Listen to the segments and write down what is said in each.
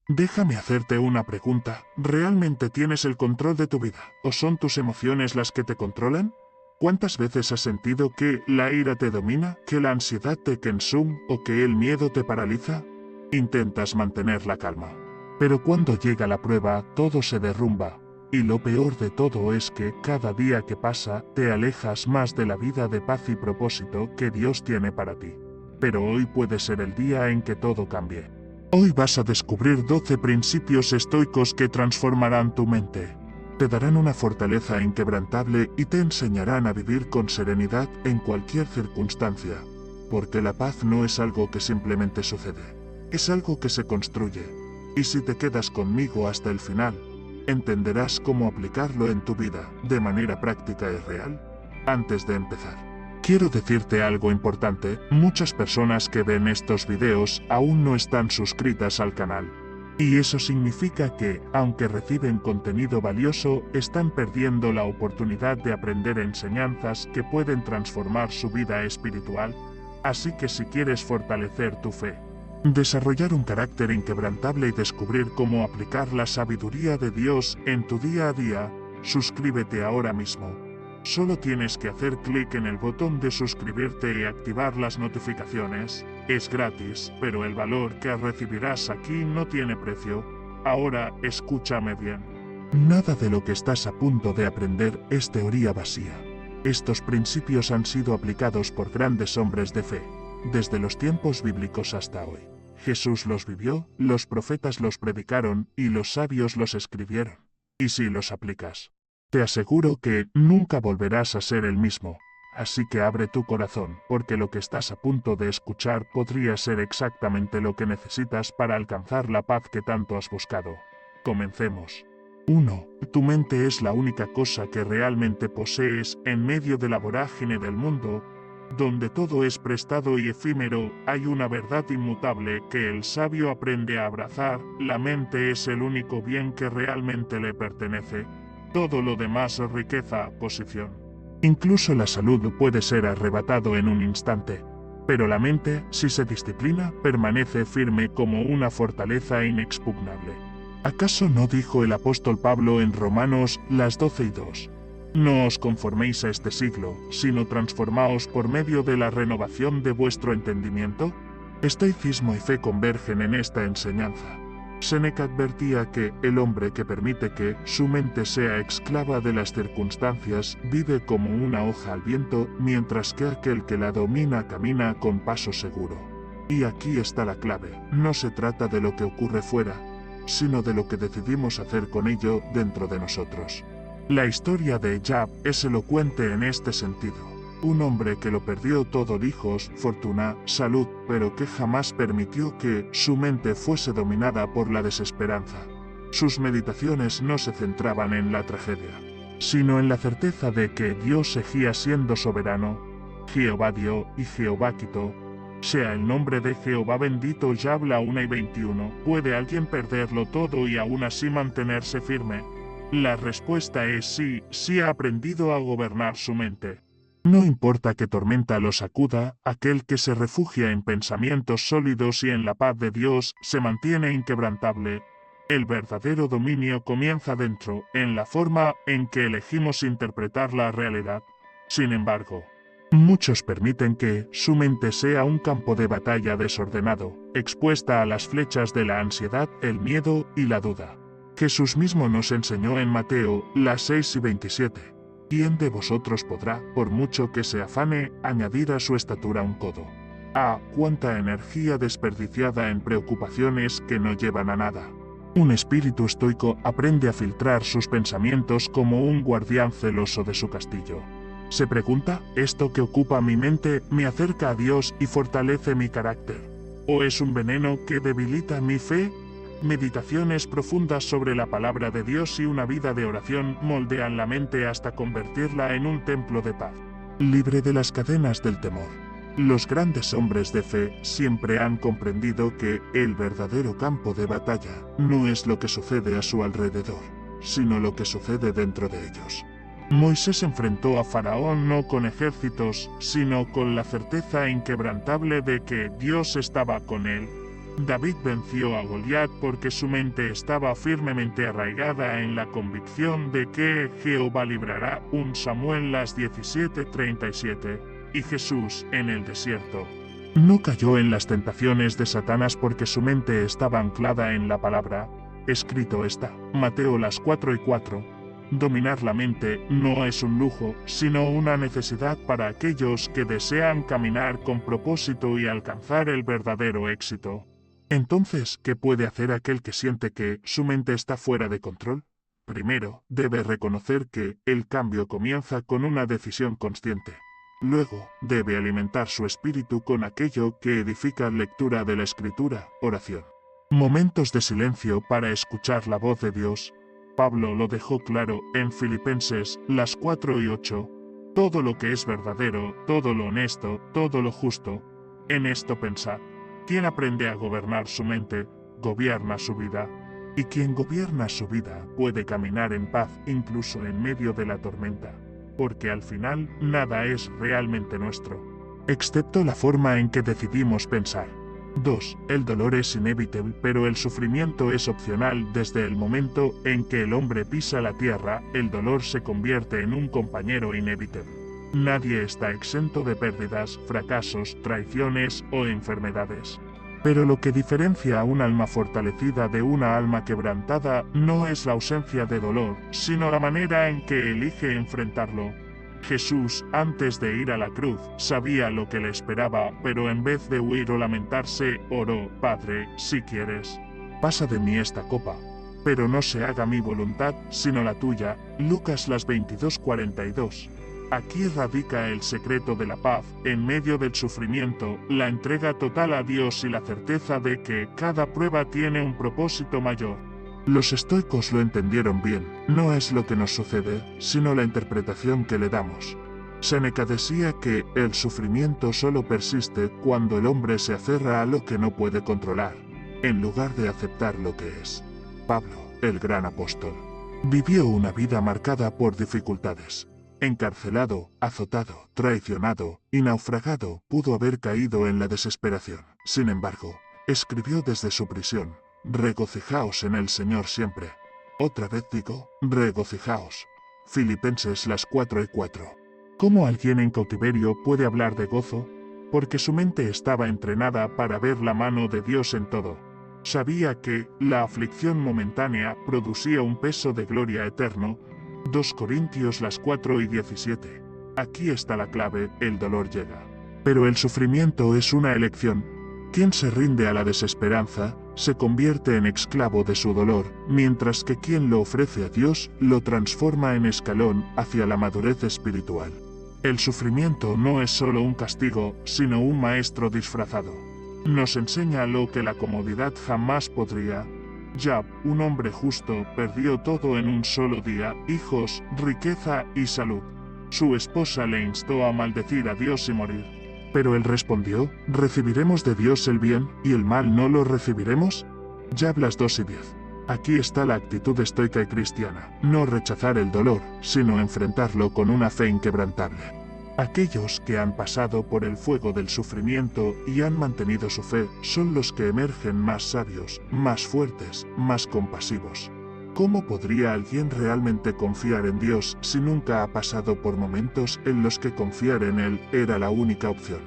Déjame hacerte una pregunta. ¿Realmente tienes el control de tu vida? ¿O son tus emociones las que te controlan? ¿Cuántas veces has sentido que la ira te domina, que la ansiedad te consume o que el miedo te paraliza? Intentas mantener la calma. Pero cuando llega la prueba, todo se derrumba. Y lo peor de todo es que cada día que pasa, te alejas más de la vida de paz y propósito que Dios tiene para ti. Pero hoy puede ser el día en que todo cambie. Hoy vas a descubrir 12 principios estoicos que transformarán tu mente. Te darán una fortaleza inquebrantable y te enseñarán a vivir con serenidad en cualquier circunstancia. Porque la paz no es algo que simplemente sucede, es algo que se construye. Y si te quedas conmigo hasta el final, entenderás cómo aplicarlo en tu vida de manera práctica y real. Antes de empezar, quiero decirte algo importante. Muchas personas que ven estos videos aún no están suscritas al canal. Y eso significa que, aunque reciben contenido valioso, están perdiendo la oportunidad de aprender enseñanzas que pueden transformar su vida espiritual. Así que si quieres fortalecer tu fe, desarrollar un carácter inquebrantable y descubrir cómo aplicar la sabiduría de Dios en tu día a día, suscríbete ahora mismo. Solo tienes que hacer clic en el botón de suscribirte y activar las notificaciones. Es gratis, pero el valor que recibirás aquí no tiene precio. Ahora, escúchame bien. Nada de lo que estás a punto de aprender es teoría vacía. Estos principios han sido aplicados por grandes hombres de fe, desde los tiempos bíblicos hasta hoy. Jesús los vivió, los profetas los predicaron y los sabios los escribieron. Y si los aplicas, te aseguro que nunca volverás a ser el mismo. Así que abre tu corazón, porque lo que estás a punto de escuchar podría ser exactamente lo que necesitas para alcanzar la paz que tanto has buscado. Comencemos. 1. Tu mente es la única cosa que realmente posees en medio de la vorágine del mundo, donde todo es prestado y efímero. Hay una verdad inmutable que el sabio aprende a abrazar: la mente es el único bien que realmente le pertenece. Todo lo demás es riqueza, posición. Incluso la salud puede ser arrebatado en un instante. Pero la mente, si se disciplina, permanece firme como una fortaleza inexpugnable. ¿Acaso no dijo el apóstol Pablo en Romanos las 12:2? No os conforméis a este siglo, sino transformaos por medio de la renovación de vuestro entendimiento? Estoicismo y fe convergen en esta enseñanza. Séneca advertía que el hombre que permite que su mente sea esclava de las circunstancias vive como una hoja al viento, mientras que aquel que la domina camina con paso seguro. Y aquí está la clave: no se trata de lo que ocurre fuera, sino de lo que decidimos hacer con ello dentro de nosotros. La historia de Job es elocuente en este sentido. Un hombre que lo perdió todo: hijos, fortuna, salud, pero que jamás permitió que su mente fuese dominada por la desesperanza. Sus meditaciones no se centraban en la tragedia, sino en la certeza de que Dios seguía siendo soberano. Jehová dio y Jehová quitó. Sea el nombre de Jehová bendito. Job 1:21. ¿Puede alguien perderlo todo y aún así mantenerse firme? La respuesta es sí, sí ha aprendido a gobernar su mente. No importa qué tormenta lo sacuda, aquel que se refugia en pensamientos sólidos y en la paz de Dios se mantiene inquebrantable. El verdadero dominio comienza dentro, en la forma en que elegimos interpretar la realidad. Sin embargo, muchos permiten que su mente sea un campo de batalla desordenado, expuesta a las flechas de la ansiedad, el miedo y la duda. Jesús mismo nos enseñó en Mateo 6:27. ¿Quién de vosotros podrá, por mucho que se afane, añadir a su estatura un codo? Ah, cuánta energía desperdiciada en preocupaciones que no llevan a nada. Un espíritu estoico aprende a filtrar sus pensamientos como un guardián celoso de su castillo. Se pregunta: ¿esto que ocupa mi mente me acerca a Dios y fortalece mi carácter? ¿O es un veneno que debilita mi fe? Meditaciones profundas sobre la palabra de Dios y una vida de oración moldean la mente hasta convertirla en un templo de paz, libre de las cadenas del temor. Los grandes hombres de fe siempre han comprendido que el verdadero campo de batalla no es lo que sucede a su alrededor, sino lo que sucede dentro de ellos. Moisés enfrentó a Faraón no con ejércitos, sino con la certeza inquebrantable de que Dios estaba con él. David venció a Goliat porque su mente estaba firmemente arraigada en la convicción de que Jehová librará. 1 Samuel 17:37. Y Jesús, en el desierto, no cayó en las tentaciones de Satanás porque su mente estaba anclada en la palabra. Escrito está, Mateo 4:4. Dominar la mente no es un lujo, sino una necesidad para aquellos que desean caminar con propósito y alcanzar el verdadero éxito. Entonces, ¿qué puede hacer aquel que siente que su mente está fuera de control? Primero, debe reconocer que el cambio comienza con una decisión consciente. Luego, debe alimentar su espíritu con aquello que edifica: lectura de la Escritura, oración, momentos de silencio para escuchar la voz de Dios. Pablo lo dejó claro en Filipenses 4:8. Todo lo que es verdadero, todo lo honesto, todo lo justo, en esto pensad. Quien aprende a gobernar su mente, gobierna su vida. Y quien gobierna su vida puede caminar en paz incluso en medio de la tormenta. Porque al final nada es realmente nuestro, excepto la forma en que decidimos pensar. 2. El dolor es inevitable, pero el sufrimiento es opcional. Desde el momento en que el hombre pisa la tierra, el dolor se convierte en un compañero inevitable. Nadie está exento de pérdidas, fracasos, traiciones o enfermedades. Pero lo que diferencia a un alma fortalecida de una alma quebrantada no es la ausencia de dolor, sino la manera en que elige enfrentarlo. Jesús, antes de ir a la cruz, sabía lo que le esperaba, pero en vez de huir o lamentarse, oró: Padre, si quieres, pasa de mí esta copa, pero no se haga mi voluntad, sino la tuya. Lucas 22:42. Aquí radica el secreto de la paz, en medio del sufrimiento, la entrega total a Dios y la certeza de que cada prueba tiene un propósito mayor. Los estoicos lo entendieron bien. No es lo que nos sucede, sino la interpretación que le damos. Séneca decía que el sufrimiento solo persiste cuando el hombre se aferra a lo que no puede controlar, en lugar de aceptar lo que es. Pablo, el gran apóstol, vivió una vida marcada por dificultades. Encarcelado, azotado, traicionado y naufragado, pudo haber caído en la desesperación. Sin embargo, escribió desde su prisión: regocijaos en el Señor siempre. Otra vez digo, regocijaos. Filipenses 4:4. ¿Cómo alguien en cautiverio puede hablar de gozo? Porque su mente estaba entrenada para ver la mano de Dios en todo. Sabía que la aflicción momentánea producía un peso de gloria eterno. 2 Corintios 4:17. Aquí está la clave: el dolor llega, pero el sufrimiento es una elección. Quien se rinde a la desesperanza, se convierte en esclavo de su dolor, mientras que quien lo ofrece a Dios, lo transforma en escalón hacia la madurez espiritual. El sufrimiento no es solo un castigo, sino un maestro disfrazado. Nos enseña lo que la comodidad jamás podría. Job, un hombre justo, perdió todo en un solo día: hijos, riqueza y salud. Su esposa le instó a maldecir a Dios y morir. Pero él respondió: ¿recibiremos de Dios el bien, y el mal no lo recibiremos? Job 2:10. Aquí está la actitud estoica y cristiana: no rechazar el dolor, sino enfrentarlo con una fe inquebrantable. Aquellos que han pasado por el fuego del sufrimiento y han mantenido su fe son los que emergen más sabios, más fuertes, más compasivos. ¿Cómo podría alguien realmente confiar en Dios si nunca ha pasado por momentos en los que confiar en Él era la única opción?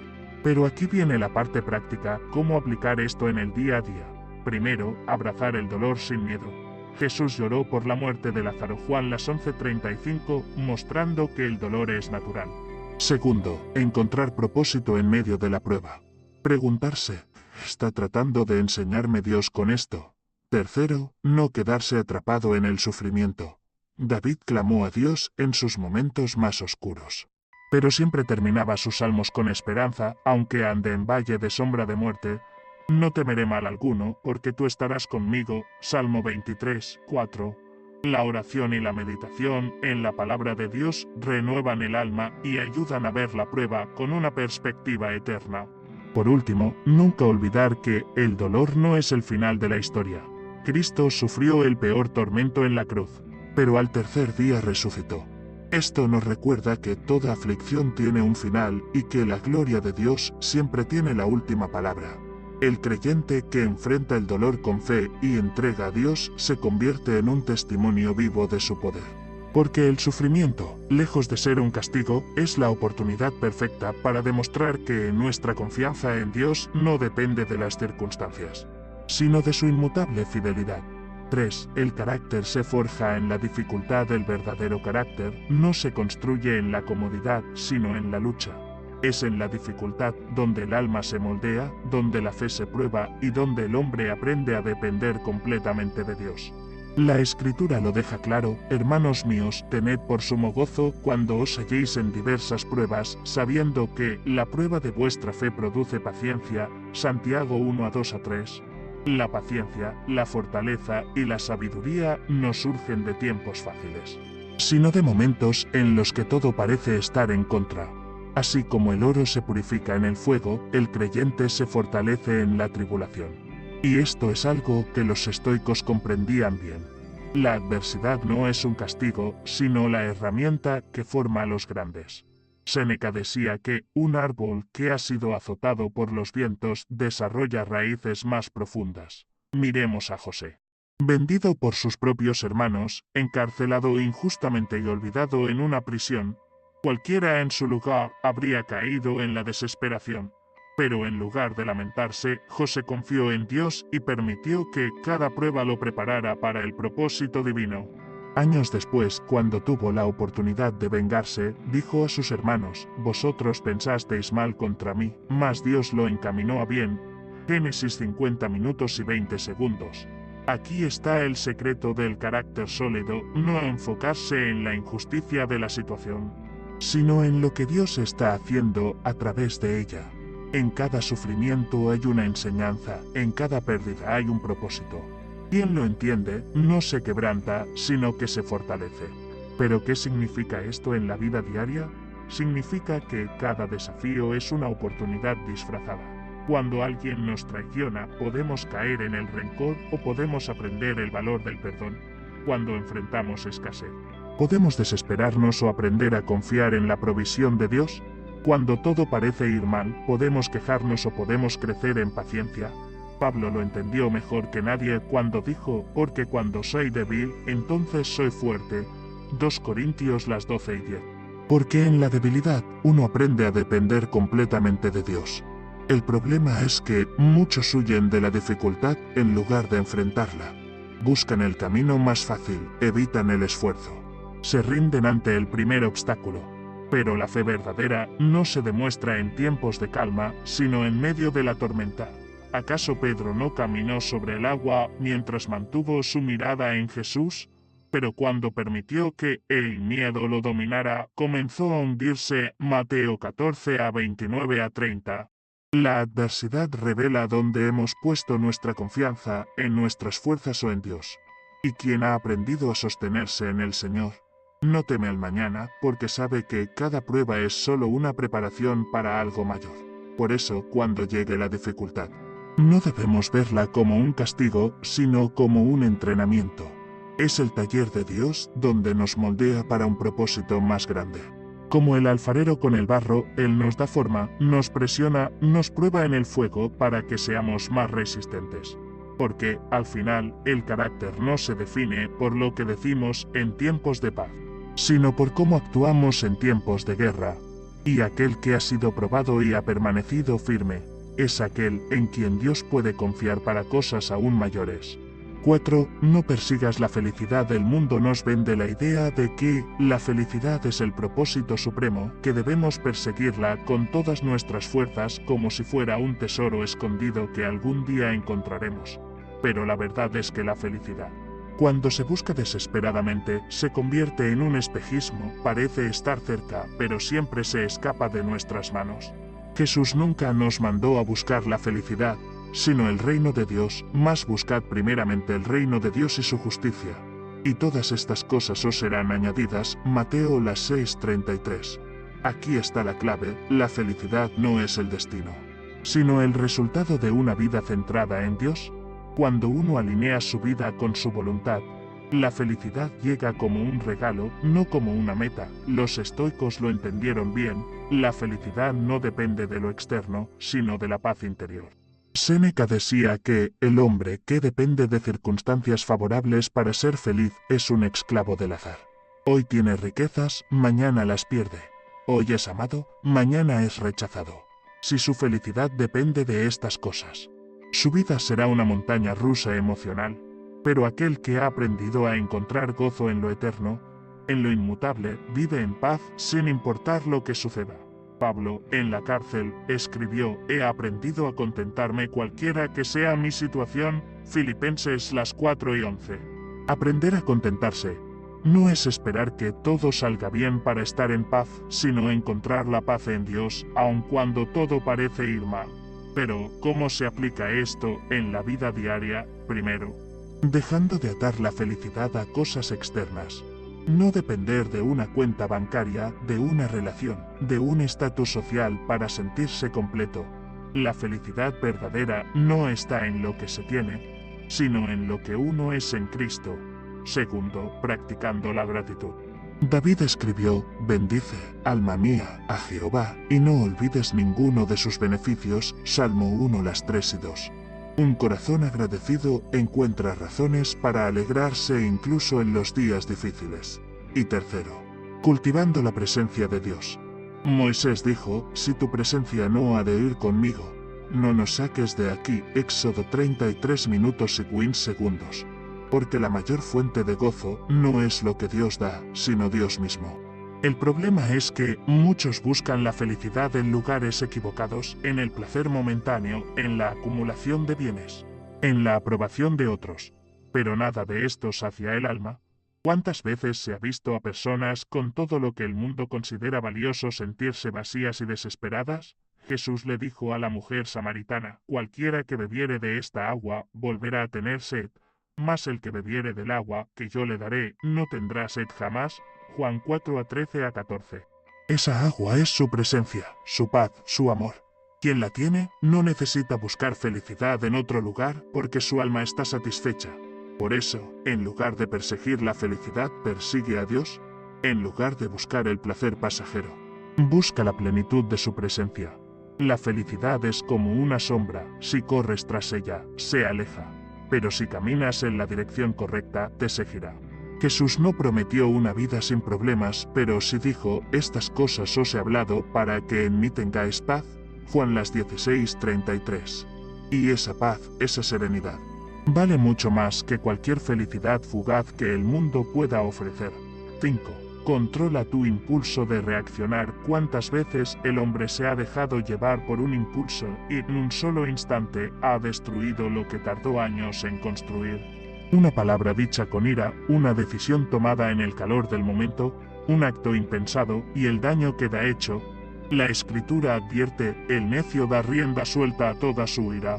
Pero aquí viene la parte práctica: ¿cómo aplicar esto en el día a día? Primero, abrazar el dolor sin miedo. Jesús lloró por la muerte de Lázaro, Juan 11:35, mostrando que el dolor es natural. Segundo, encontrar propósito en medio de la prueba. Preguntarse: ¿está tratando de enseñarme Dios con esto? Tercero, no quedarse atrapado en el sufrimiento. David clamó a Dios en sus momentos más oscuros, pero siempre terminaba sus salmos con esperanza: aunque ande en valle de sombra de muerte, no temeré mal alguno, porque tú estarás conmigo. Salmo 23:4. La oración y la meditación en la palabra de Dios renuevan el alma y ayudan a ver la prueba con una perspectiva eterna. Por último, nunca olvidar que el dolor no es el final de la historia. Cristo sufrió el peor tormento en la cruz, pero al tercer día resucitó. Esto nos recuerda que toda aflicción tiene un final y que la gloria de Dios siempre tiene la última palabra. El creyente que enfrenta el dolor con fe y entrega a Dios se convierte en un testimonio vivo de su poder. Porque el sufrimiento, lejos de ser un castigo, es la oportunidad perfecta para demostrar que nuestra confianza en Dios no depende de las circunstancias, sino de su inmutable fidelidad. 3. El carácter se forja en la dificultad. El verdadero carácter no se construye en la comodidad, sino en la lucha. Es en la dificultad donde el alma se moldea, donde la fe se prueba y donde el hombre aprende a depender completamente de Dios. La Escritura lo deja claro: hermanos míos, tened por sumo gozo cuando os halléis en diversas pruebas, sabiendo que la prueba de vuestra fe produce paciencia. Santiago 1:2-3. La paciencia, la fortaleza y la sabiduría no surgen de tiempos fáciles, sino de momentos en los que todo parece estar en contra. Así como el oro se purifica en el fuego, el creyente se fortalece en la tribulación. Y esto es algo que los estoicos comprendían bien. La adversidad no es un castigo, sino la herramienta que forma a los grandes. Séneca decía que un árbol que ha sido azotado por los vientos desarrolla raíces más profundas. Miremos a José. Vendido por sus propios hermanos, encarcelado injustamente y olvidado en una prisión, cualquiera en su lugar habría caído en la desesperación. Pero en lugar de lamentarse, José confió en Dios y permitió que cada prueba lo preparara para el propósito divino. Años después, cuando tuvo la oportunidad de vengarse, dijo a sus hermanos: vosotros pensasteis mal contra mí, mas Dios lo encaminó a bien. Génesis 50 minutos y 20 segundos. Aquí está el secreto del carácter sólido: no enfocarse en la injusticia de la situación, sino en lo que Dios está haciendo a través de ella. En cada sufrimiento hay una enseñanza, en cada pérdida hay un propósito. Quien lo entiende, no se quebranta, sino que se fortalece. ¿Pero qué significa esto en la vida diaria? Significa que cada desafío es una oportunidad disfrazada. Cuando alguien nos traiciona, podemos caer en el rencor o podemos aprender el valor del perdón. Cuando enfrentamos escasez, podemos desesperarnos o aprender a confiar en la provisión de Dios. Cuando todo parece ir mal, podemos quejarnos o podemos crecer en paciencia. Pablo lo entendió mejor que nadie cuando dijo: porque cuando soy débil, entonces soy fuerte. 2 Corintios 12:10. Porque en la debilidad, uno aprende a depender completamente de Dios. El problema es que muchos huyen de la dificultad en lugar de enfrentarla. Buscan el camino más fácil, evitan el esfuerzo. Se rinden ante el primer obstáculo. Pero la fe verdadera no se demuestra en tiempos de calma, sino en medio de la tormenta. ¿Acaso Pedro no caminó sobre el agua mientras mantuvo su mirada en Jesús? Pero cuando permitió que el miedo lo dominara, comenzó a hundirse. Mateo 14:29-30. La adversidad revela dónde hemos puesto nuestra confianza, en nuestras fuerzas o en Dios. ¿Y quién ha aprendido a sostenerse en el Señor? No teme al mañana, porque sabe que cada prueba es solo una preparación para algo mayor. Por eso, cuando llegue la dificultad, no debemos verla como un castigo, sino como un entrenamiento. Es el taller de Dios donde nos moldea para un propósito más grande. Como el alfarero con el barro, Él nos da forma, nos presiona, nos prueba en el fuego para que seamos más resistentes. Porque, al final, el carácter no se define por lo que decimos en tiempos de paz, sino por cómo actuamos en tiempos de guerra. Y aquel que ha sido probado y ha permanecido firme, es aquel en quien Dios puede confiar para cosas aún mayores. 4. No persigas la felicidad. El mundo nos vende la idea de que la felicidad es el propósito supremo, que debemos perseguirla con todas nuestras fuerzas como si fuera un tesoro escondido que algún día encontraremos. Pero la verdad es que la felicidad, cuando se busca desesperadamente, se convierte en un espejismo, parece estar cerca, pero siempre se escapa de nuestras manos. Jesús nunca nos mandó a buscar la felicidad, sino el reino de Dios. Mas buscad primeramente el reino de Dios y su justicia, y todas estas cosas os serán añadidas. Mateo 6:33. Aquí está la clave: la felicidad no es el destino, sino el resultado de una vida centrada en Dios. Cuando uno alinea su vida con su voluntad, la felicidad llega como un regalo, no como una meta. Los estoicos lo entendieron bien: la felicidad no depende de lo externo, sino de la paz interior. Séneca decía que el hombre que depende de circunstancias favorables para ser feliz es un esclavo del azar. Hoy tiene riquezas, mañana las pierde. Hoy es amado, mañana es rechazado. Si su felicidad depende de estas cosas, su vida será una montaña rusa emocional. Pero aquel que ha aprendido a encontrar gozo en lo eterno, en lo inmutable, vive en paz sin importar lo que suceda. Pablo, en la cárcel, escribió: he aprendido a contentarme cualquiera que sea mi situación. Filipenses 4:11. Aprender a contentarse no es esperar que todo salga bien para estar en paz, sino encontrar la paz en Dios, aun cuando todo parece ir mal. Pero, ¿cómo se aplica esto en la vida diaria? Primero, dejando de atar la felicidad a cosas externas. No depender de una cuenta bancaria, de una relación, de un estatus social para sentirse completo. La felicidad verdadera no está en lo que se tiene, sino en lo que uno es en Cristo. Segundo, practicando la gratitud. David escribió: bendice, alma mía, a Jehová, y no olvides ninguno de sus beneficios. Salmo 1, 3 y 2. Un corazón agradecido encuentra razones para alegrarse incluso en los días difíciles. Y tercero, cultivando la presencia de Dios. Moisés dijo: si tu presencia no ha de ir conmigo, no nos saques de aquí. Éxodo 33 minutos y 15 segundos. Porque la mayor fuente de gozo no es lo que Dios da, sino Dios mismo. El problema es que muchos buscan la felicidad en lugares equivocados, en el placer momentáneo, en la acumulación de bienes, en la aprobación de otros. Pero nada de esto sacia el alma. ¿Cuántas veces se ha visto a personas con todo lo que el mundo considera valioso sentirse vacías y desesperadas? Jesús le dijo a la mujer samaritana: cualquiera que bebiere de esta agua volverá a tener sed, mas el que bebiere del agua que yo le daré no tendrá sed jamás. Juan 4:13-14. Esa agua es su presencia, su paz, su amor. Quien la tiene no necesita buscar felicidad en otro lugar porque su alma está satisfecha. Por eso, en lugar de perseguir la felicidad, persigue a Dios. En lugar de buscar el placer pasajero, busca la plenitud de su presencia. La felicidad es como una sombra: si corres tras ella, se aleja. Pero si caminas en la dirección correcta, te seguirá. Jesús no prometió una vida sin problemas, pero sí dijo: estas cosas os he hablado para que en mí tengáis paz. Juan 16:33. Y esa paz, esa serenidad, vale mucho más que cualquier felicidad fugaz que el mundo pueda ofrecer. 5. Controla tu impulso de reaccionar. ¿Cuántas veces el hombre se ha dejado llevar por un impulso y en un solo instante ha destruido lo que tardó años en construir? Una palabra dicha con ira, una decisión tomada en el calor del momento, un acto impensado y el daño queda hecho. La Escritura advierte: el necio da rienda suelta a toda su ira,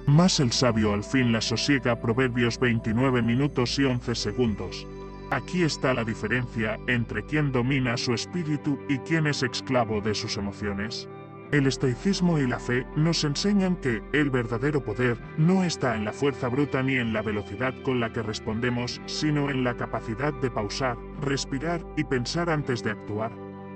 mas el sabio al fin la sosiega. Proverbios 29 minutos y 11 segundos. Aquí está la diferencia entre quien domina su espíritu y quien es esclavo de sus emociones. El estoicismo y la fe nos enseñan que el verdadero poder no está en la fuerza bruta ni en la velocidad con la que respondemos, sino en la capacidad de pausar, respirar y pensar antes de actuar.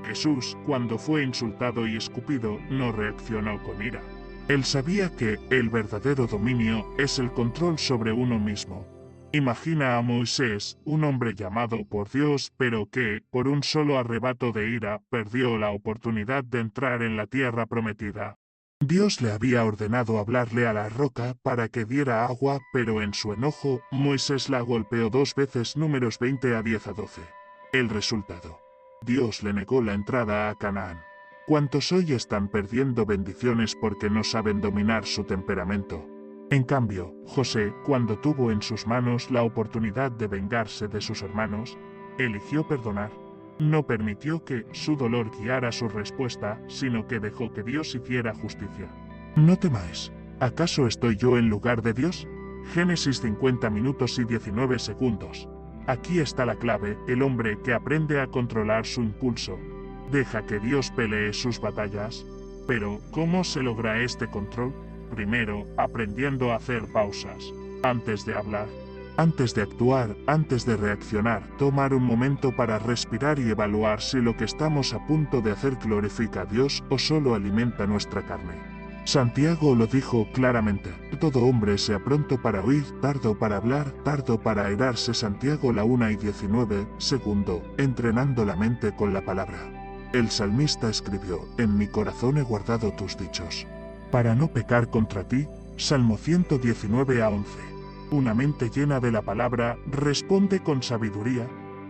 Jesús, cuando fue insultado y escupido, no reaccionó con ira. Él sabía que el verdadero dominio es el control sobre uno mismo. Imagina a Moisés, un hombre llamado por Dios, pero que, por un solo arrebato de ira, perdió la oportunidad de entrar en la tierra prometida. Dios le había ordenado hablarle a la roca para que diera agua, pero en su enojo, Moisés la golpeó 2 veces. Números 20-10-12. El resultado: Dios le negó la entrada a Canaán. ¿Cuántos hoy están perdiendo bendiciones porque no saben dominar su temperamento? En cambio, José, cuando tuvo en sus manos la oportunidad de vengarse de sus hermanos, eligió perdonar. No permitió que su dolor guiara su respuesta, sino que dejó que Dios hiciera justicia. No temáis. ¿Acaso estoy yo en lugar de Dios? Génesis 50 minutos y 19 segundos. Aquí está la clave: el hombre que aprende a controlar su impulso. Deja que Dios pelee sus batallas. Pero, ¿cómo se logra este control? Primero, aprendiendo a hacer pausas. Antes de hablar, antes de actuar, antes de reaccionar, tomar un momento para respirar y evaluar si lo que estamos a punto de hacer glorifica a Dios o solo alimenta nuestra carne. Santiago lo dijo claramente: todo hombre sea pronto para oír, tardo para hablar, tardo para airarse. Santiago 1:19. Segundo, entrenando la mente con la palabra. El salmista escribió: en mi corazón he guardado tus dichos, para no pecar contra ti. Salmo 119:11. Una mente llena de la palabra responde con sabiduría,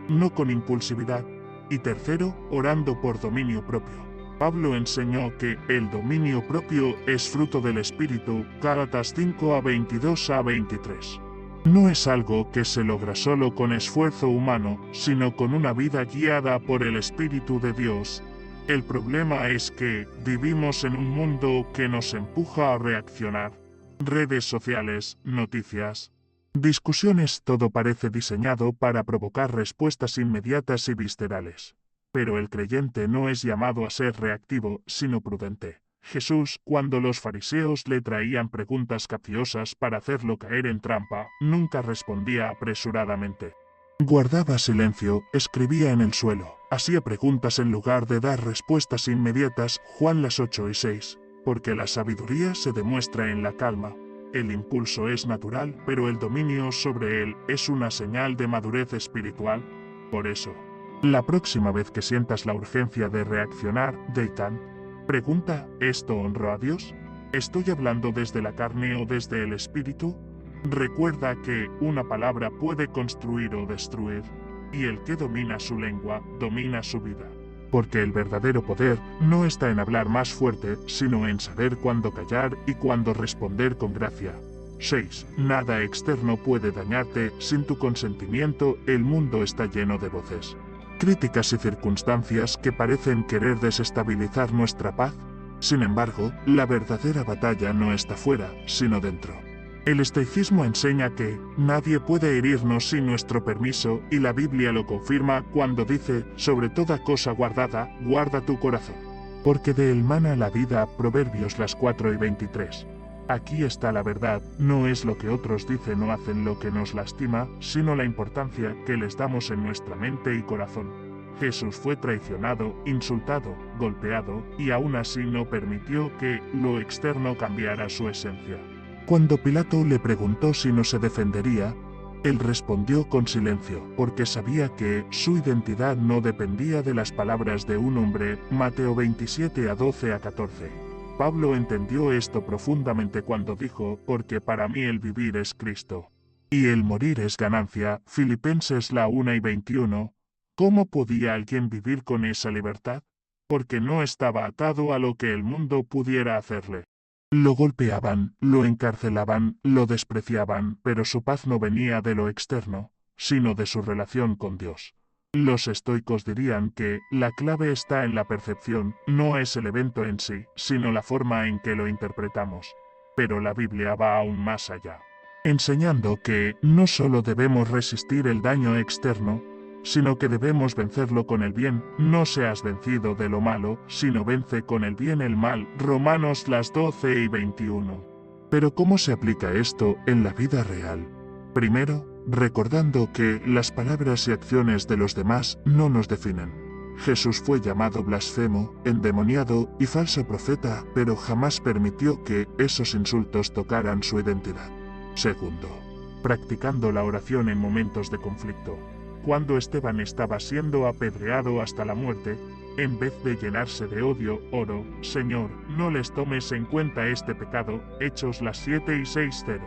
no con impulsividad. Y tercero, orando por dominio propio. Pablo enseñó que el dominio propio es fruto del Espíritu, Gálatas 5:22-23. No es algo que se logra solo con esfuerzo humano, sino con una vida guiada por el Espíritu de Dios. El problema es que vivimos en un mundo que nos empuja a reaccionar. Redes sociales, noticias, discusiones, todo parece diseñado para provocar respuestas inmediatas y viscerales. Pero el creyente no es llamado a ser reactivo, sino prudente. Jesús, cuando los fariseos le traían preguntas capciosas para hacerlo caer en trampa, nunca respondía apresuradamente. Guardaba silencio, escribía en el suelo, hacía preguntas en lugar de dar respuestas inmediatas. Juan 8:6. Porque la sabiduría se demuestra en la calma. El impulso es natural, pero el dominio sobre él es una señal de madurez espiritual. Por eso, la próxima vez que sientas la urgencia de reaccionar, Deitan, pregunta: ¿esto honró a Dios? ¿Estoy hablando desde la carne o desde el espíritu? Recuerda que una palabra puede construir o destruir, y el que domina su lengua, domina su vida. Porque el verdadero poder no está en hablar más fuerte, sino en saber cuándo callar y cuándo responder con gracia. 6. Nada externo puede dañarte sin tu consentimiento. El mundo está lleno de voces, críticas y circunstancias que parecen querer desestabilizar nuestra paz. Sin embargo, la verdadera batalla no está fuera, sino dentro. El estoicismo enseña que nadie puede herirnos sin nuestro permiso, y la Biblia lo confirma cuando dice: sobre toda cosa guardada, guarda tu corazón, porque de él mana la vida. Proverbios 4:23. Aquí está la verdad: no es lo que otros dicen o hacen lo que nos lastima, sino la importancia que les damos en nuestra mente y corazón. Jesús fue traicionado, insultado, golpeado, y aún así no permitió que lo externo cambiara su esencia. Cuando Pilato le preguntó si no se defendería, él respondió con silencio, porque sabía que su identidad no dependía de las palabras de un hombre. Mateo 27:12-14. Pablo entendió esto profundamente cuando dijo: porque para mí el vivir es Cristo, y el morir es ganancia. Filipenses 1:21. ¿Cómo podía alguien vivir con esa libertad? Porque no estaba atado a lo que el mundo pudiera hacerle. Lo golpeaban, lo encarcelaban, lo despreciaban, pero su paz no venía de lo externo, sino de su relación con Dios. Los estoicos dirían que la clave está en la percepción, no es el evento en sí, sino la forma en que lo interpretamos. Pero la Biblia va aún más allá, enseñando que no solo debemos resistir el daño externo, sino que debemos vencerlo con el bien. No seas vencido de lo malo, sino vence con el bien el mal. Romanos 12:21. Pero ¿cómo se aplica esto en la vida real? Primero, recordando que las palabras y acciones de los demás no nos definen. Jesús fue llamado blasfemo, endemoniado y falso profeta, pero jamás permitió que esos insultos tocaran su identidad. Segundo, practicando la oración en momentos de conflicto. Cuando Esteban estaba siendo apedreado hasta la muerte, en vez de llenarse de odio, oró: Señor, no les tomes en cuenta este pecado. Hechos 7:6.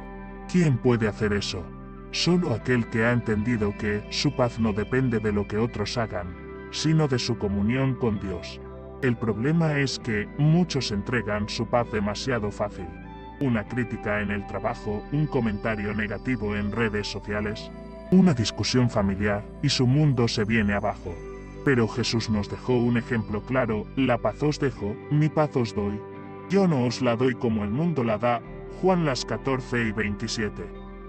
¿Quién puede hacer eso? Solo aquel que ha entendido que su paz no depende de lo que otros hagan, sino de su comunión con Dios. El problema es que muchos entregan su paz demasiado fácil. Una crítica en el trabajo, un comentario negativo en redes sociales, una discusión familiar, y su mundo se viene abajo. Pero Jesús nos dejó un ejemplo claro: la paz os dejo, mi paz os doy. Yo no os la doy como el mundo la da. Juan 14:27.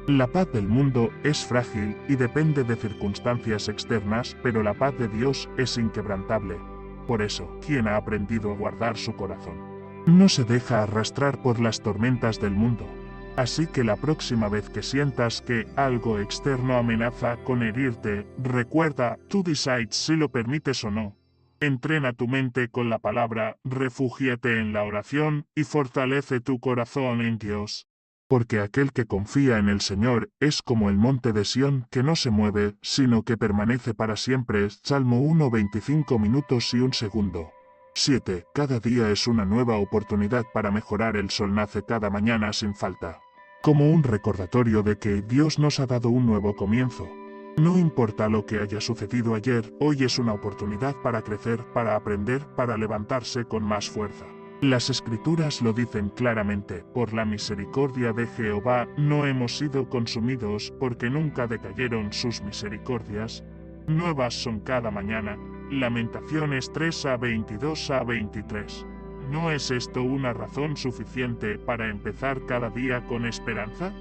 La paz del mundo es frágil y depende de circunstancias externas, pero la paz de Dios es inquebrantable. Por eso, quien ha aprendido a guardar su corazón, no se deja arrastrar por las tormentas del mundo. Así que la próxima vez que sientas que algo externo amenaza con herirte, recuerda: tú decides si lo permites o no. Entrena tu mente con la palabra, refúgiate en la oración y fortalece tu corazón en Dios. Porque aquel que confía en el Señor es como el monte de Sión que no se mueve, sino que permanece para siempre. Salmo 1, 25 minutos y 1 segundo. 7. Cada día es una nueva oportunidad para mejorar. El sol nace cada mañana sin falta. Como un recordatorio de que Dios nos ha dado un nuevo comienzo. No importa lo que haya sucedido ayer, hoy es una oportunidad para crecer, para aprender, para levantarse con más fuerza. Las Escrituras lo dicen claramente, por la misericordia de Jehová no hemos sido consumidos, porque nunca decayeron sus misericordias. Nuevas son cada mañana. Lamentaciones 3 a 22 a 23. ¿No es esto una razón suficiente para empezar cada día con esperanza?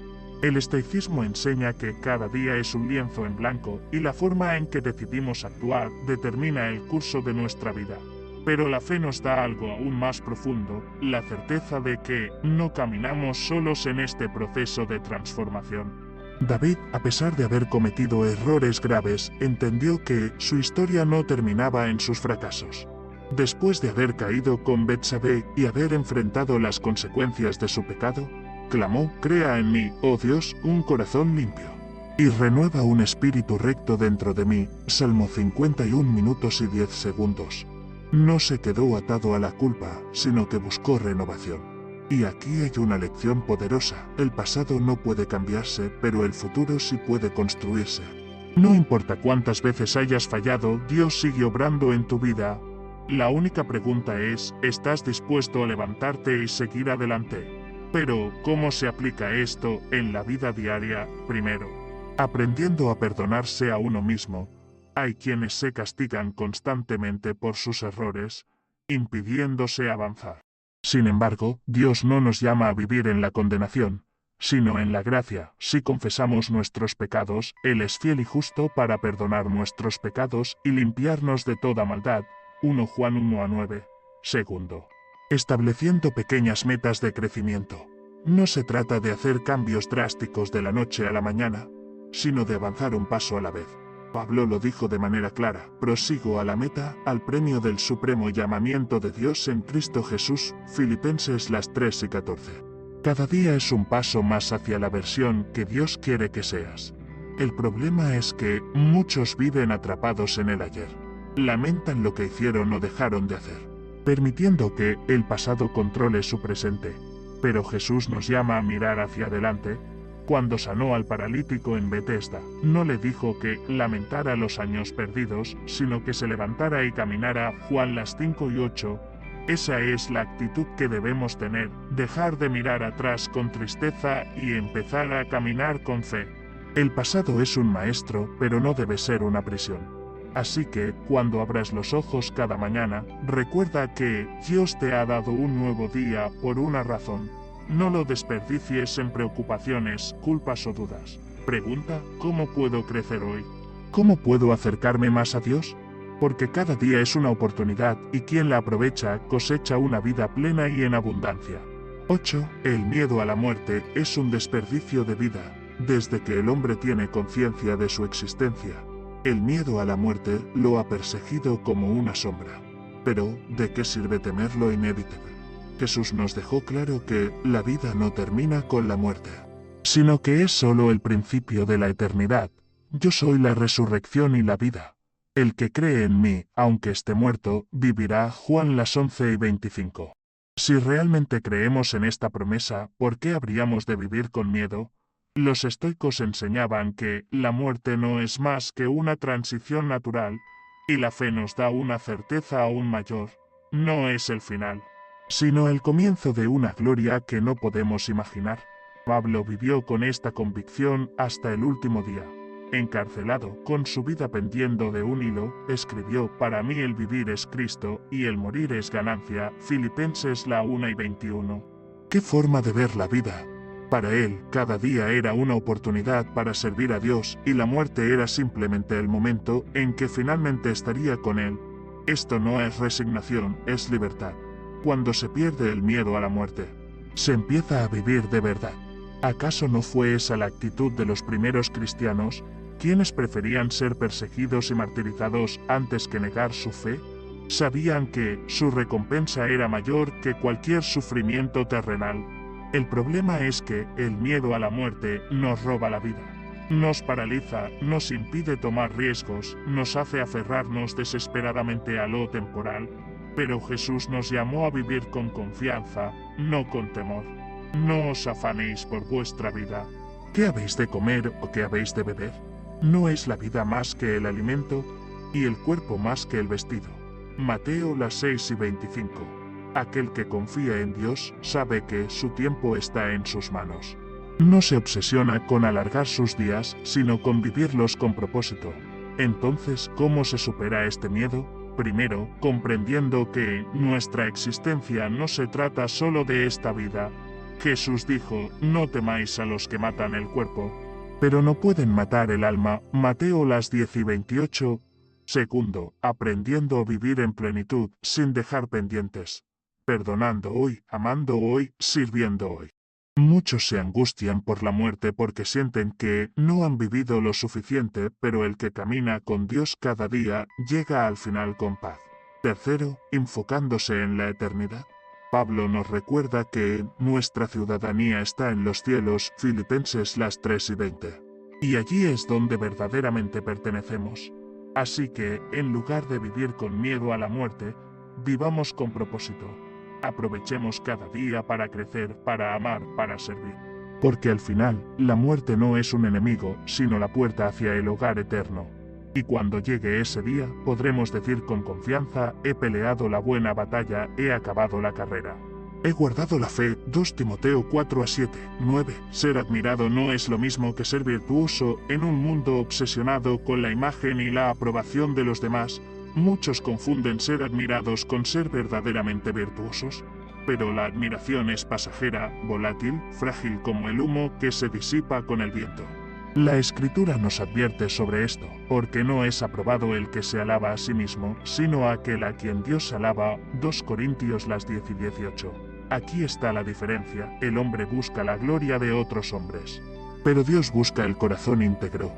El estoicismo enseña que cada día es un lienzo en blanco y la forma en que decidimos actuar determina el curso de nuestra vida. Pero la fe nos da algo aún más profundo, la certeza de que no caminamos solos en este proceso de transformación. David, a pesar de haber cometido errores graves, entendió que su historia no terminaba en sus fracasos. Después de haber caído con Betsabé y haber enfrentado las consecuencias de su pecado, clamó, crea en mí, oh Dios, un corazón limpio. Y renueva un espíritu recto dentro de mí. Salmo 51 minutos y 10 segundos. No se quedó atado a la culpa, sino que buscó renovación. Y aquí hay una lección poderosa. El pasado no puede cambiarse, pero el futuro sí puede construirse. No importa cuántas veces hayas fallado, Dios sigue obrando en tu vida. La única pregunta es, ¿estás dispuesto a levantarte y seguir adelante? Pero, ¿cómo se aplica esto en la vida diaria? Primero, aprendiendo a perdonarse a uno mismo. Hay quienes se castigan constantemente por sus errores, impidiéndose avanzar. Sin embargo, Dios no nos llama a vivir en la condenación, sino en la gracia. Si confesamos nuestros pecados, Él es fiel y justo para perdonar nuestros pecados y limpiarnos de toda maldad. 1 Juan 1 a 9. Segundo, estableciendo pequeñas metas de crecimiento. No se trata de hacer cambios drásticos de la noche a la mañana, sino de avanzar un paso a la vez. Pablo lo dijo de manera clara, prosigo a la meta, al premio del supremo llamamiento de Dios en Cristo Jesús, Filipenses 3 y 14. Cada día es un paso más hacia la versión que Dios quiere que seas. El problema es que muchos viven atrapados en el ayer. Lamentan lo que hicieron o dejaron de hacer, permitiendo que el pasado controle su presente. Pero Jesús nos llama a mirar hacia adelante. Cuando sanó al paralítico en Betesda, no le dijo que lamentara los años perdidos, sino que se levantara y caminara. Juan 5 y 8. Esa es la actitud que debemos tener, dejar de mirar atrás con tristeza y empezar a caminar con fe. El pasado es un maestro, pero no debe ser una prisión. Así que, cuando abras los ojos cada mañana, recuerda que Dios te ha dado un nuevo día por una razón. No lo desperdicies en preocupaciones, culpas o dudas. Pregunta, ¿cómo puedo crecer hoy? ¿Cómo puedo acercarme más a Dios? Porque cada día es una oportunidad y quien la aprovecha cosecha una vida plena y en abundancia. 8. El miedo a la muerte es un desperdicio de vida, desde que el hombre tiene conciencia de su existencia. El miedo a la muerte lo ha perseguido como una sombra. Pero, ¿de qué sirve temer lo inevitable? Jesús nos dejó claro que la vida no termina con la muerte, sino que es solo el principio de la eternidad. Yo soy la resurrección y la vida. El que cree en mí, aunque esté muerto, vivirá. Juan 11 y 25. Si realmente creemos en esta promesa, ¿por qué habríamos de vivir con miedo? Los estoicos enseñaban que la muerte no es más que una transición natural, y la fe nos da una certeza aún mayor. No es el final, sino el comienzo de una gloria que no podemos imaginar. Pablo vivió con esta convicción hasta el último día. Encarcelado, con su vida pendiendo de un hilo, escribió, para mí el vivir es Cristo, y el morir es ganancia. Filipenses 1 y 21. ¿Qué forma de ver la vida? Para él, cada día era una oportunidad para servir a Dios, y la muerte era simplemente el momento en que finalmente estaría con Él. Esto no es resignación, es libertad. Cuando se pierde el miedo a la muerte, se empieza a vivir de verdad. ¿Acaso no fue esa la actitud de los primeros cristianos, quienes preferían ser perseguidos y martirizados antes que negar su fe? Sabían que su recompensa era mayor que cualquier sufrimiento terrenal. El problema es que el miedo a la muerte nos roba la vida. Nos paraliza, nos impide tomar riesgos, nos hace aferrarnos desesperadamente a lo temporal. Pero Jesús nos llamó a vivir con confianza, no con temor. No os afanéis por vuestra vida. ¿Qué habéis de comer o qué habéis de beber? ¿No es la vida más que el alimento y el cuerpo más que el vestido? Mateo 6:25. Aquel que confía en Dios sabe que su tiempo está en sus manos. No se obsesiona con alargar sus días, sino con vivirlos con propósito. Entonces, ¿cómo se supera este miedo? Primero, comprendiendo que nuestra existencia no se trata solo de esta vida. Jesús dijo, no temáis a los que matan el cuerpo, pero no pueden matar el alma. Mateo 10:28. Segundo, aprendiendo a vivir en plenitud, sin dejar pendientes. Perdonando hoy, amando hoy, sirviendo hoy. Muchos se angustian por la muerte porque sienten que no han vivido lo suficiente, pero el que camina con Dios cada día llega al final con paz. Tercero, enfocándose en la eternidad. Pablo nos recuerda que nuestra ciudadanía está en los cielos, Filipenses 3:20. Y allí es donde verdaderamente pertenecemos. Así que, en lugar de vivir con miedo a la muerte, vivamos con propósito. Aprovechemos cada día para crecer, para amar, para servir. Porque al final, la muerte no es un enemigo, sino la puerta hacia el hogar eterno. Y cuando llegue ese día, podremos decir con confianza, he peleado la buena batalla, he acabado la carrera. He guardado la fe, 2 Timoteo 4:7, 9. Ser admirado no es lo mismo que ser virtuoso. En un mundo obsesionado con la imagen y la aprobación de los demás, muchos confunden ser admirados con ser verdaderamente virtuosos. Pero la admiración es pasajera, volátil, frágil como el humo que se disipa con el viento. La Escritura nos advierte sobre esto, porque no es aprobado el que se alaba a sí mismo, sino aquel a quien Dios alaba. 2 Corintios 10:18. Aquí está la diferencia, el hombre busca la gloria de otros hombres. Pero Dios busca el corazón íntegro.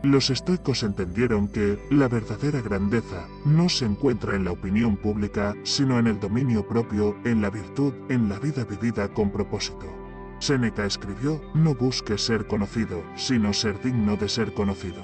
Los estoicos entendieron que la verdadera grandeza no se encuentra en la opinión pública, sino en el dominio propio, en la virtud, en la vida vivida con propósito. Séneca escribió, no busques ser conocido, sino ser digno de ser conocido.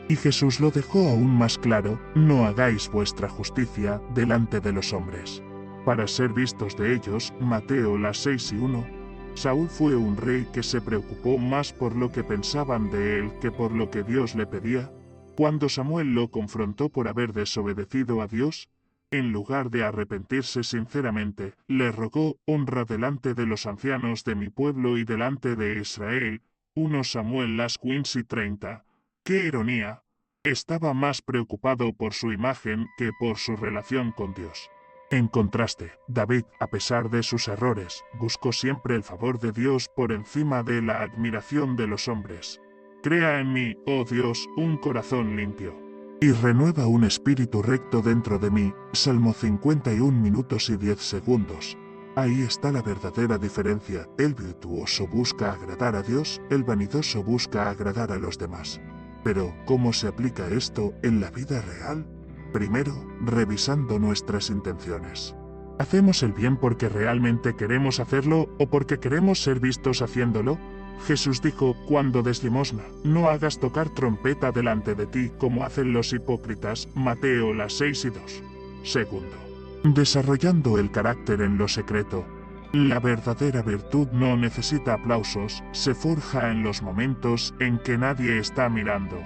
Y Jesús lo dejó aún más claro, no hagáis vuestra justicia delante de los hombres, para ser vistos de ellos. Mateo 6:1. Saúl fue un rey que se preocupó más por lo que pensaban de él que por lo que Dios le pedía. Cuando Samuel lo confrontó por haber desobedecido a Dios, en lugar de arrepentirse sinceramente, le rogó, honra delante de los ancianos de mi pueblo y delante de Israel. 1 Samuel 15:30. ¡Qué ironía! Estaba más preocupado por su imagen que por su relación con Dios. En contraste, David, a pesar de sus errores, buscó siempre el favor de Dios por encima de la admiración de los hombres. Crea en mí, oh Dios, un corazón limpio, y renueva un espíritu recto dentro de mí. Salmo 51 minutos y 10 segundos. Ahí está la verdadera diferencia. El virtuoso busca agradar a Dios, el vanidoso busca agradar a los demás. Pero, ¿cómo se aplica esto en la vida real? Primero, revisando nuestras intenciones. ¿Hacemos el bien porque realmente queremos hacerlo o porque queremos ser vistos haciéndolo? Jesús dijo, cuando des limosna, no hagas tocar trompeta delante de ti como hacen los hipócritas. Mateo 6:2. Segundo, desarrollando el carácter en lo secreto. La verdadera virtud no necesita aplausos, se forja en los momentos en que nadie está mirando.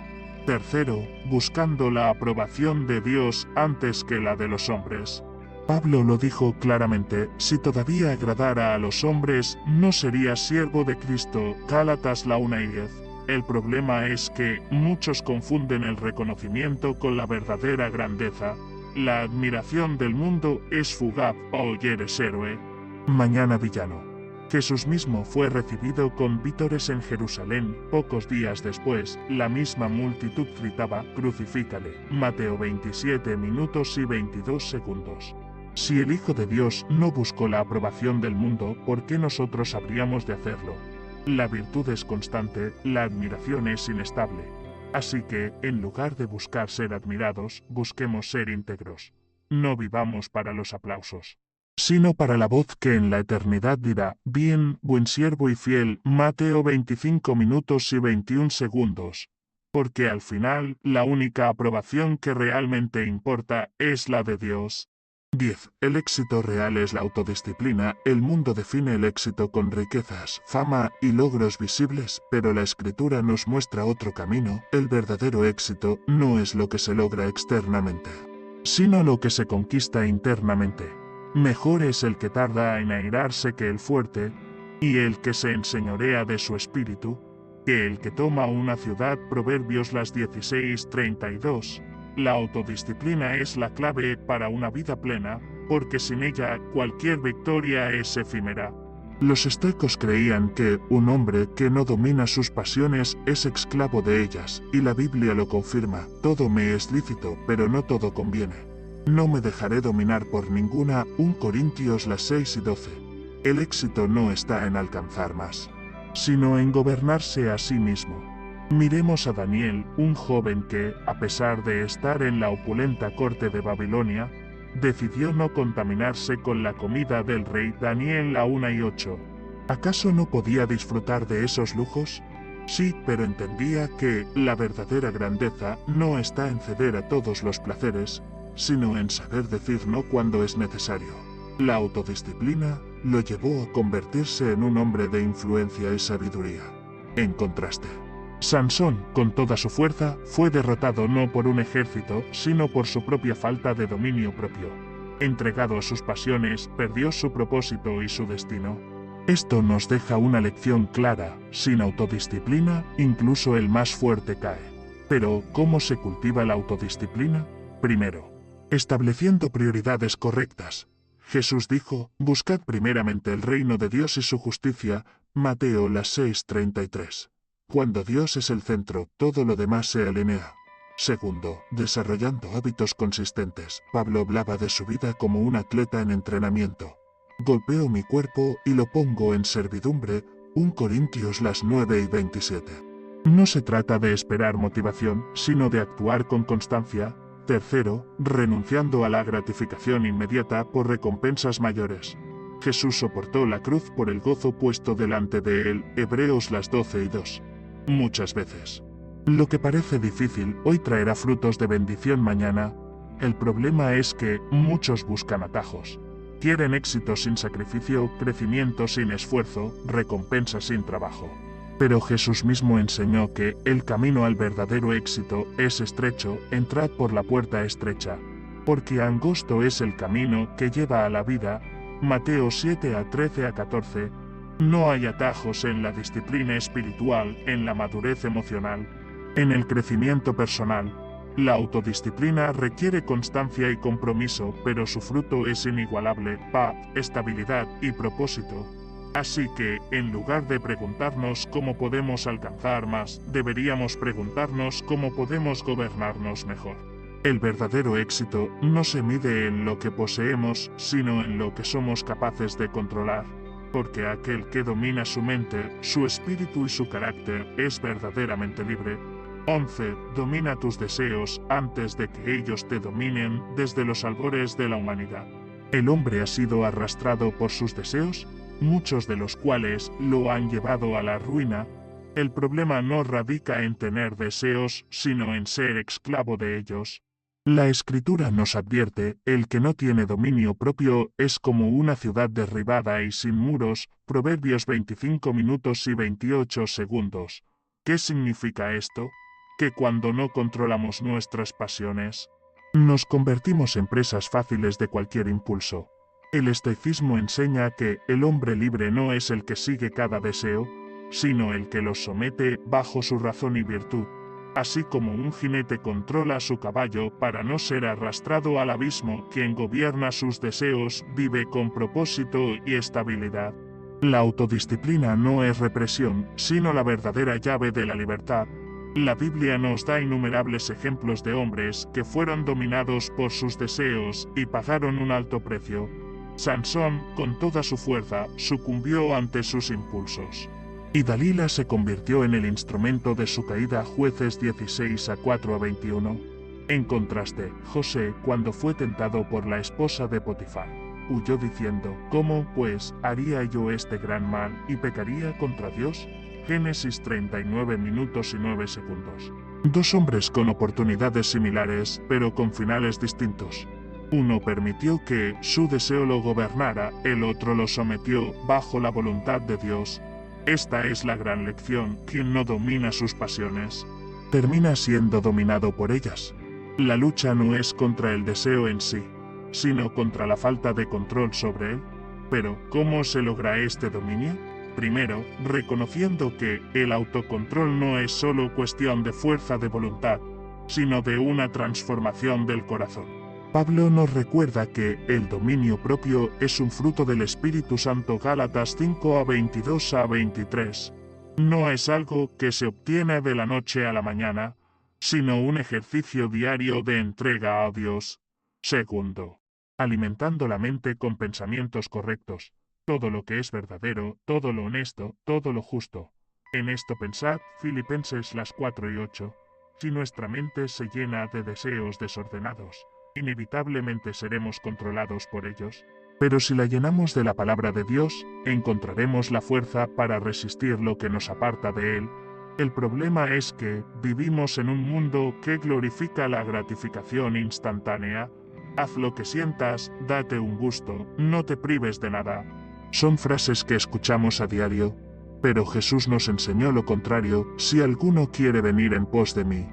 Tercero, buscando la aprobación de Dios antes que la de los hombres. Pablo lo dijo claramente, si todavía agradara a los hombres, no sería siervo de Cristo. Gálatas 1:10. El problema es que muchos confunden el reconocimiento con la verdadera grandeza. La admiración del mundo es fugaz, hoy eres héroe, mañana villano. Jesús mismo fue recibido con vítores en Jerusalén. Pocos días después, la misma multitud gritaba, crucifícale. Mateo 27 minutos y 22 segundos. Si el Hijo de Dios no buscó la aprobación del mundo, ¿por qué nosotros habríamos de hacerlo? La virtud es constante, la admiración es inestable. Así que, en lugar de buscar ser admirados, busquemos ser íntegros. no vivamos para los aplausos, sino para la voz que en la eternidad dirá, bien, buen siervo y fiel, Mateo 25 minutos y 21 segundos. Porque al final, la única aprobación que realmente importa es la de Dios. 10. El éxito real es la autodisciplina. El mundo define el éxito con riquezas, fama y logros visibles, pero la Escritura nos muestra otro camino. El verdadero éxito no es lo que se logra externamente, sino lo que se conquista internamente. Mejor es el que tarda en airarse que el fuerte, y el que se enseñorea de su espíritu, que el que toma una ciudad. Proverbios las 16:32. La autodisciplina es la clave para una vida plena, porque sin ella cualquier victoria es efímera. Los estoicos creían que un hombre que no domina sus pasiones es esclavo de ellas, y la Biblia lo confirma: todo me es lícito, pero no todo conviene. No me dejaré dominar por ninguna. 1 Corintios las 6:12. El éxito no está en alcanzar más, sino en gobernarse a sí mismo. Miremos a Daniel, un joven que, a pesar de estar en la opulenta corte de Babilonia, decidió no contaminarse con la comida del rey. Daniel 1:8. ¿Acaso no podía disfrutar de esos lujos? Sí, pero entendía que la verdadera grandeza no está en ceder a todos los placeres, sino en saber decir no cuando es necesario. La autodisciplina lo llevó a convertirse en un hombre de influencia y sabiduría. En contraste, Sansón, con toda su fuerza, fue derrotado no por un ejército, sino por su propia falta de dominio propio. Entregado a sus pasiones, perdió su propósito y su destino. Esto nos deja una lección clara: sin autodisciplina, incluso el más fuerte cae. Pero, ¿cómo se cultiva la autodisciplina? Primero, estableciendo prioridades correctas. Jesús dijo: buscad primeramente el reino de Dios y su justicia, Mateo las 6:33. Cuando Dios es el centro, todo lo demás se alinea. Segundo, desarrollando hábitos consistentes. Pablo hablaba de su vida como un atleta en entrenamiento. Golpeo mi cuerpo y lo pongo en servidumbre, 1 Corintios las 9:27. No se trata de esperar motivación, sino de actuar con constancia. Tercero, renunciando a la gratificación inmediata por recompensas mayores. Jesús soportó la cruz por el gozo puesto delante de él, Hebreos las 12:2. Muchas veces, lo que parece difícil hoy traerá frutos de bendición mañana. El problema es que muchos buscan atajos. Quieren éxito sin sacrificio, crecimiento sin esfuerzo, recompensa sin trabajo. Pero Jesús mismo enseñó que el camino al verdadero éxito es estrecho. Entrad por la puerta estrecha, porque angosto es el camino que lleva a la vida. Mateo 7:13-14. No hay atajos en la disciplina espiritual, en la madurez emocional, en el crecimiento personal. La autodisciplina requiere constancia y compromiso, pero su fruto es inigualable: paz, estabilidad y propósito. Así que, en lugar de preguntarnos cómo podemos alcanzar más, deberíamos preguntarnos cómo podemos gobernarnos mejor. El verdadero éxito no se mide en lo que poseemos, sino en lo que somos capaces de controlar. Porque aquel que domina su mente, su espíritu y su carácter es verdaderamente libre. 11. Domina tus deseos antes de que ellos te dominen. Desde los albores de la humanidad, el hombre ha sido arrastrado por sus deseos, muchos de los cuales lo han llevado a la ruina. El problema no radica en tener deseos, sino en ser esclavo de ellos. La Escritura nos advierte: el que no tiene dominio propio es como una ciudad derribada y sin muros. Proverbios 25 minutos y 28 segundos. ¿Qué significa esto? Que cuando no controlamos nuestras pasiones, nos convertimos en presas fáciles de cualquier impulso. El estoicismo enseña que el hombre libre no es el que sigue cada deseo, sino el que los somete bajo su razón y virtud. Así como un jinete controla a su caballo para no ser arrastrado al abismo, quien gobierna sus deseos vive con propósito y estabilidad. La autodisciplina no es represión, sino la verdadera llave de la libertad. La Biblia nos da innumerables ejemplos de hombres que fueron dominados por sus deseos y pagaron un alto precio. Sansón, con toda su fuerza, sucumbió ante sus impulsos. Y Dalila se convirtió en el instrumento de su caída. Jueces 16:4-21. En contraste, José, cuando fue tentado por la esposa de Potifar, huyó diciendo, ¿cómo, pues, haría yo este gran mal y pecaría contra Dios? Génesis 39 minutos y 9 segundos. Dos hombres con oportunidades similares, pero con finales distintos. Uno permitió que su deseo lo gobernara, el otro lo sometió bajo la voluntad de Dios. Esta es la gran lección: quien no domina sus pasiones, termina siendo dominado por ellas. La lucha no es contra el deseo en sí, sino contra la falta de control sobre él. Pero, ¿cómo se logra este dominio? Primero, reconociendo que el autocontrol no es solo cuestión de fuerza de voluntad, sino de una transformación del corazón. Pablo nos recuerda que el dominio propio es un fruto del Espíritu Santo. Gálatas 5:22-23. No es algo que se obtiene de la noche a la mañana, sino un ejercicio diario de entrega a Dios. Segundo, alimentando la mente con pensamientos correctos, todo lo que es verdadero, todo lo honesto, todo lo justo. En esto pensad, Filipenses 4:8. Si nuestra mente se llena de deseos desordenados, inevitablemente seremos controlados por ellos. Pero si la llenamos de la palabra de Dios, encontraremos la fuerza para resistir lo que nos aparta de Él. El problema es que vivimos en un mundo que glorifica la gratificación instantánea. Haz lo que sientas, date un gusto, no te prives de nada. Son frases que escuchamos a diario, pero Jesús nos enseñó lo contrario: si alguno quiere venir en pos de mí,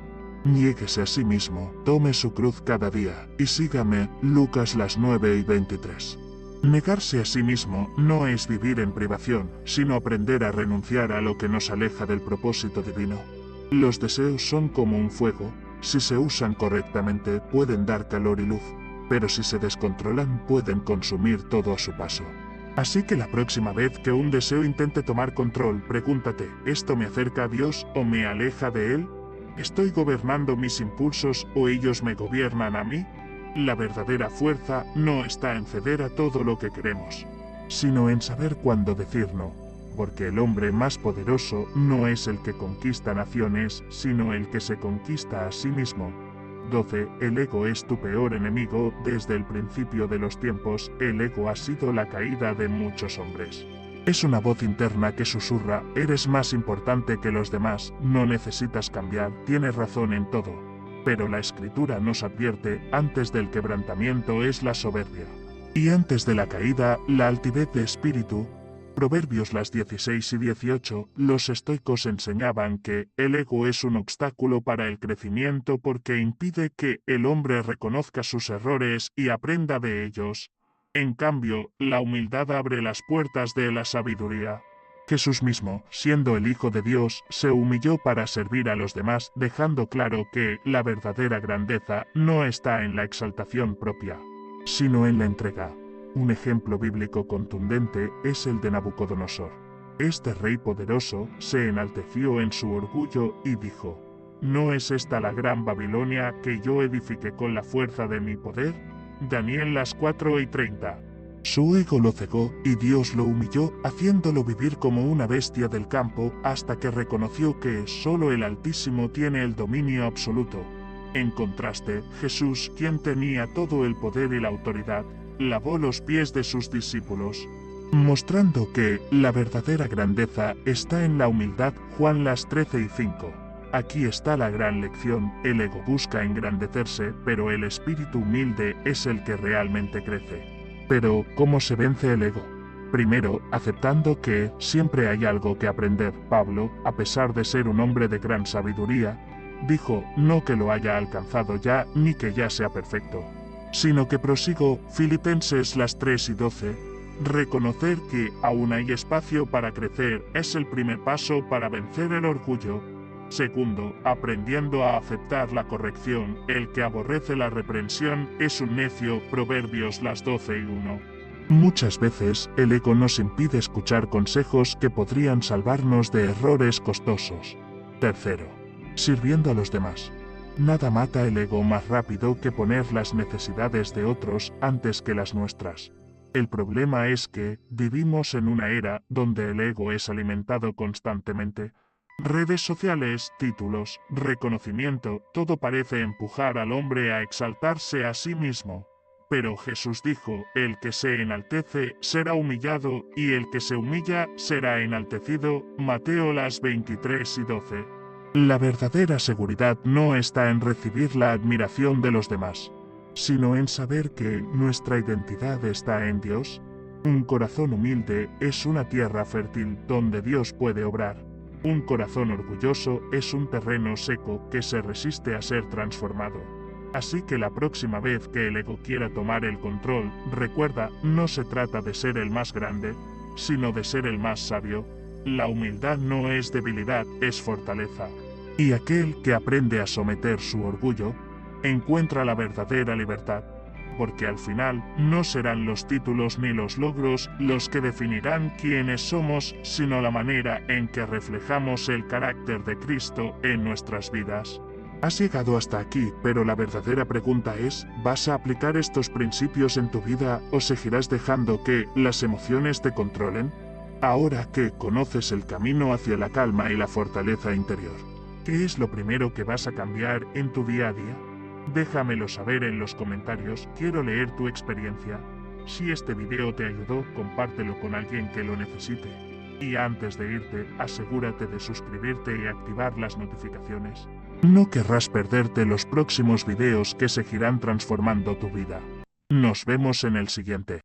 niéguese a sí mismo, tome su cruz cada día, y sígame. Lucas 9:23. Negarse a sí mismo no es vivir en privación, sino aprender a renunciar a lo que nos aleja del propósito divino. Los deseos son como un fuego: si se usan correctamente pueden dar calor y luz, pero si se descontrolan pueden consumir todo a su paso. Así que la próxima vez que un deseo intente tomar control, pregúntate, ¿esto me acerca a Dios o me aleja de Él? ¿Estoy gobernando mis impulsos o ellos me gobiernan a mí? La verdadera fuerza no está en ceder a todo lo que queremos, sino en saber cuándo decir no, porque el hombre más poderoso no es el que conquista naciones, sino el que se conquista a sí mismo. 12. El ego es tu peor enemigo. Desde el principio de los tiempos, el ego ha sido la caída de muchos hombres. Es una voz interna que susurra: eres más importante que los demás, no necesitas cambiar, tienes razón en todo. Pero la Escritura nos advierte: antes del quebrantamiento es la soberbia, y antes de la caída, la altivez de espíritu. Proverbios 16 y 18. Los estoicos enseñaban que el ego es un obstáculo para el crecimiento porque impide que el hombre reconozca sus errores y aprenda de ellos. En cambio, la humildad abre las puertas de la sabiduría. Jesús mismo, siendo el Hijo de Dios, se humilló para servir a los demás, dejando claro que la verdadera grandeza no está en la exaltación propia, sino en la entrega. Un ejemplo bíblico contundente es el de Nabucodonosor. Este rey poderoso se enalteció en su orgullo y dijo: ¿no es esta la gran Babilonia que yo edifiqué con la fuerza de mi poder? Daniel 4:30. Su ego lo cegó y Dios lo humilló, haciéndolo vivir como una bestia del campo, hasta que reconoció que solo el Altísimo tiene el dominio absoluto. En contraste, Jesús, quien tenía todo el poder y la autoridad, lavó los pies de sus discípulos, mostrando que la verdadera grandeza está en la humildad. Juan 13:5. Aquí está la gran lección: el ego busca engrandecerse, pero el espíritu humilde es el que realmente crece. Pero, ¿cómo se vence el ego? Primero, aceptando que siempre hay algo que aprender. Pablo, a pesar de ser un hombre de gran sabiduría, dijo: no que lo haya alcanzado ya, ni que ya sea perfecto, sino que prosigo. Filipenses 3:12. Reconocer que aún hay espacio para crecer es el primer paso para vencer el orgullo. Segundo, aprendiendo a aceptar la corrección: el que aborrece la reprensión es un necio. Proverbios 12:1. Muchas veces, el ego nos impide escuchar consejos que podrían salvarnos de errores costosos. Tercero, sirviendo a los demás. Nada mata el ego más rápido que poner las necesidades de otros antes que las nuestras. El problema es que vivimos en una era donde el ego es alimentado constantemente. Redes sociales, títulos, reconocimiento, todo parece empujar al hombre a exaltarse a sí mismo. Pero Jesús dijo, el que se enaltece será humillado, y el que se humilla será enaltecido. Mateo 23:12. La verdadera seguridad no está en recibir la admiración de los demás, sino en saber que nuestra identidad está en Dios. Un corazón humilde es una tierra fértil donde Dios puede obrar. Un corazón orgulloso es un terreno seco que se resiste a ser transformado. Así que la próxima vez que el ego quiera tomar el control, recuerda, no se trata de ser el más grande, sino de ser el más sabio. La humildad no es debilidad, es fortaleza. Y aquel que aprende a someter su orgullo, encuentra la verdadera libertad. Porque al final, no serán los títulos ni los logros los que definirán quiénes somos, sino la manera en que reflejamos el carácter de Cristo en nuestras vidas. Has llegado hasta aquí, pero la verdadera pregunta es, ¿vas a aplicar estos principios en tu vida o seguirás dejando que las emociones te controlen? Ahora que conoces el camino hacia la calma y la fortaleza interior, ¿qué es lo primero que vas a cambiar en tu día a día? Déjamelo saber en los comentarios, quiero leer tu experiencia. Si este video te ayudó, compártelo con alguien que lo necesite. Y antes de irte, asegúrate de suscribirte y activar las notificaciones. No querrás perderte los próximos videos que seguirán transformando tu vida. Nos vemos en el siguiente.